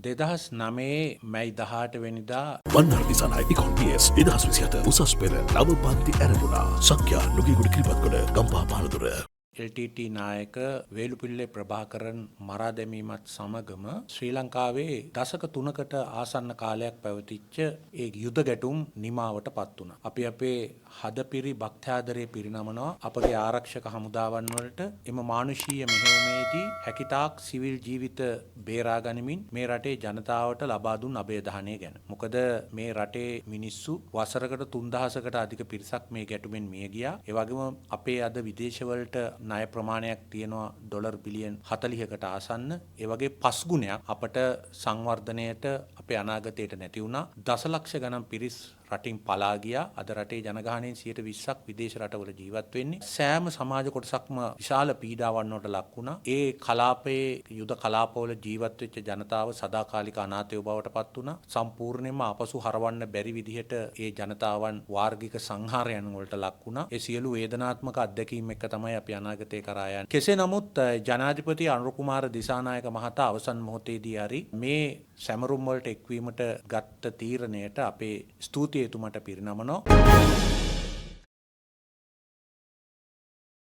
2009 මැයි 18 වෙනිදා වන්නර දිසානායක ඉකොන් PS 2027 උසස් පෙළ නව පන්ති ඇරඹුණා. සක්‍යා නුගේගොඩ කිරිබත්ගොඩ ගම්පහ පානදුර. LTT නායක වේලුපිල්ලේ ප්‍රභාකරන් මරා දැමීමත් සමගම ශ්‍රී ලංකාවේ දශක 3කට ආසන්න කාලයක් පැවතිච්ච ඒ යුද ගැටුම් නිමාවට පත් වුණා. අපි අපේ හදපිරි භක්ත්‍යාදරයේ පිරිනමනවා අපගේ ආරක්ෂක හමුදාවන් වලට එම මානුෂීය මෙහෙයුමේදී හැකිතාක් සිවිල් ජීවිත බේරා ගනිමින් මේ රටේ ජනතාවට ලබා දුන් අභයදානය ගැන. මොකද මේ රටේ මිනිස්සු වසරකට 3000කට අධික පිරිසක් මේ ගැටුමෙන් මිය ගියා. ඒ වගේම අපේ අද විදේශවලට ණය ප්‍රමාණයක් තියෙනවා ඩොලර් බිලියන් 40කට ආසන්න. ඒ වගේ පස් ගුණයක් අපට සංවර්ධනයට අපේ අනාගතයට නැති වුණා. දසලක්ෂ ගණන් පිරිස් රටින් පලා ගියා. අද රටේ ජනගහනයෙන් 20%ක් විදේශ රටවල ජීවත් වෙන්නේ. සෑම සමාජ කොටසක්ම විශාල පීඩාවන් වලට ලක් වුණා. ඒ කලාපයේ යුද කලාපවල ජීවත් වෙච්ච ජනතාව සදාකාලික අනාථයෝ බවට පත් වුණා. සම්පූර්ණයෙන්ම ආපසු හරවන්න බැරි විදිහට ඒ ජනතාවන් වාර්ගික සංහාරයන් වලට ලක් වුණා. ඒ සියලු වේදනාත්මක අත්දැකීම් එක්ක තමයි අපි අනාගතේ කරා යන්නේ. කෙසේ නමුත් ජනාධිපති අනුර කුමාර දිසානායක මහතා අවසන් මොහොතේදී හරි මේ සැමරුම් වලට එක්වීමට ගත්ත තීරණයට අපේ ස්තුතිය එතුමට පිරිනමනවා.